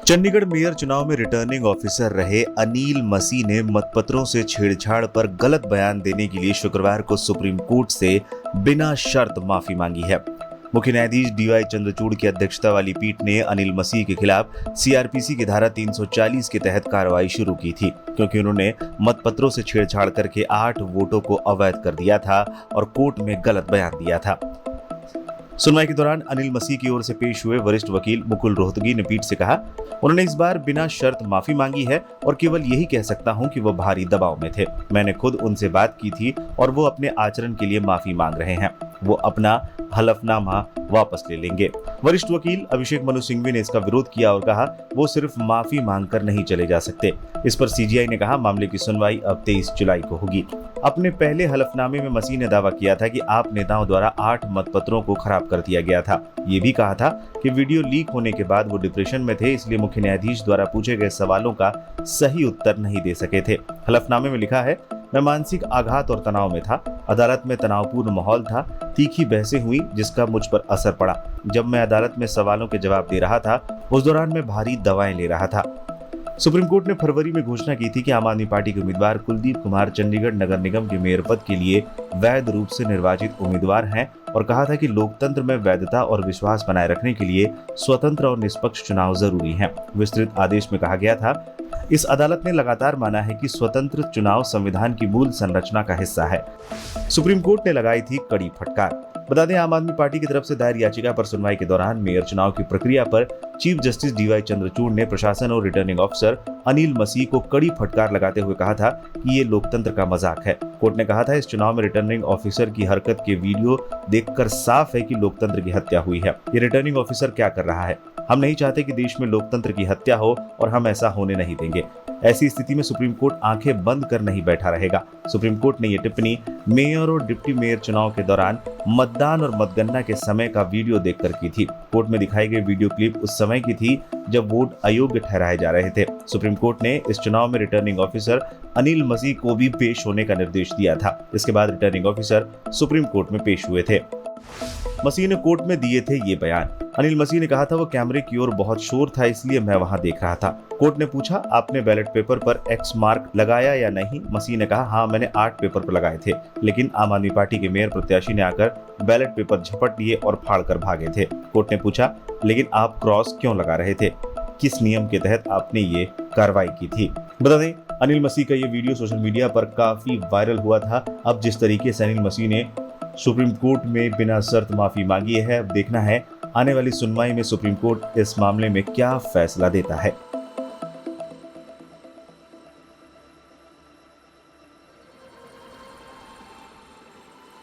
Chandigarh mayor चुनाव में returning officer रहे अनिल मसीह ने मतपत्रों से छेड़छाड़ पर गलत बयान देने के लिए शुक्रवार को सुप्रीम कोर्ट से बिना शर्त माफी मांगी है। मुख्य न्यायाधीश डीवाई चंद्रचूड़ की अध्यक्षता वाली पीठ ने अनिल मसीह के खिलाफ सीआरपीसी की धारा 340 के तहत कार्रवाई शुरू की थी, क्योंकि उन्होंने मतपत्रों से छेड़छाड़ करके 8 वोटों को अवैध कर दिया था और कोर्ट में गलत बयान दिया था। सुनवाई के दौरान अनिल मसीह की ओर से पेश हुए वरिष्ठ वकील मुकुल रोहतगी ने पीठ से कहा, उन्होंने इस बार बिना शर्त माफी मांगी है और केवल यही कह सकता हूं कि वो भारी दबाव में थे। मैंने खुद उनसे बात की थी और वो अपने आचरण के लिए माफी मांग रहे हैं। वो अपना हलफनामा वापस ले लेंगे। वरिष्ठ वकील अभिषेक मनु सिंघवी ने इसका विरोध किया और कहा वो सिर्फ माफी मांगकर नहीं चले जा सकते। इस पर सीजीआई ने कहा मामले की सुनवाई अब 23 जुलाई को होगी। अपने पहले हलफनामे में मसीह ने दावा किया था कि आप नेताओं द्वारा 8 मतपत्रों को खराब कर दिया गया था। ये भी कहा था कि वीडियो लीक होने के बाद वो डिप्रेशन में थे, इसलिए मुख्य न्यायाधीश द्वारा पूछे गए सवालों का सही उत्तर नहीं दे सके थे। हलफनामे में लिखा है, मैं मानसिक आघात और तनाव में था। अदालत में तनावपूर्ण माहौल था। तीखी बहसें हुई जिसका मुझ पर असर पड़ा। जब मैं अदालत में सवालों के जवाब दे रहा था, उस दौरान मैं भारी दवाएं ले रहा था। सुप्रीम कोर्ट ने फरवरी में घोषणा की थी कि आम आदमी पार्टी के उम्मीदवार कुलदीप कुमार चंडीगढ़ नगर निगम के मेयर पद के लिए वैध रूप से निर्वाचित उम्मीदवार हैं और कहा था कि लोकतंत्र में वैधता और विश्वास बनाए रखने के लिए स्वतंत्र और निष्पक्ष चुनाव जरूरी हैं। विस्तृत आदेश में कहा गया था, इस अदालत ने लगातार माना है कि स्वतंत्र चुनाव संविधान की मूल संरचना का हिस्सा है। सुप्रीम कोर्ट ने लगाई थी कड़ी फटकार। बता दें, आम आदमी पार्टी की तरफ से दायर याचिका पर सुनवाई के दौरान मेयर चुनाव की प्रक्रिया पर चीफ जस्टिस डीवाई चंद्रचूड़ ने प्रशासन और रिटर्निंग ऑफिसर अनिल मसीह को कड़ी फटकार लगाते हुए कहा था कि ये लोकतंत्र का मजाक है। कोर्ट ने कहा था इस चुनाव में रिटर्निंग ऑफिसर की हरकत के वीडियो देखकर साफ है कि लोकतंत्र की हत्या हुई है। ये रिटर्निंग ऑफिसर क्या कर रहा है? हम नहीं चाहते कि देश में लोकतंत्र की हत्या हो और हम ऐसा होने नहीं देंगे। ऐसी स्थिति में सुप्रीम कोर्ट आंखें बंद कर नहीं बैठा रहेगा। सुप्रीम कोर्ट ने ये टिप्पणी मेयर और डिप्टी मेयर चुनाव के दौरान मतदान और मतगणना के समय का वीडियो देखकर की थी। कोर्ट में दिखाई गई वीडियो क्लिप उस समय की थी जब वोट अयोग्य ठहराए जा रहे थे। सुप्रीम कोर्ट ने इस चुनाव में रिटर्निंग ऑफिसर अनिल मसीह को भी पेश होने का निर्देश दिया था। इसके बाद रिटर्निंग ऑफिसर सुप्रीम कोर्ट में पेश हुए थे। मसीह ने कोर्ट में दिए थे ये बयान। अनिल मसीह ने कहा था वो कैमरे की ओर बहुत शोर था, इसलिए मैं वहां देख रहा था। कोर्ट ने पूछा, आपने बैलेट पेपर पर एक्स मार्क लगाया या नहीं? मसीह ने कहा, हाँ मैंने 8 पेपर पर लगाए थे, लेकिन आम आदमी पार्टी के मेयर प्रत्याशी ने आकर बैलेट पेपर झपट लिए और फाड़ कर भागे थे। कोर्ट ने पूछा, लेकिन आप क्रॉस क्यों लगा रहे थे? किस नियम के तहत आपने ये कार्रवाई की थी? बता दें, अनिल मसीह का ये वीडियो सोशल मीडिया पर काफी वायरल हुआ था। अब जिस तरीके से अनिल मसीह ने सुप्रीम कोर्ट में बिना शर्त माफी मांगी है, अब देखना है आने वाली सुनवाई में सुप्रीम कोर्ट इस मामले में क्या फैसला देता है।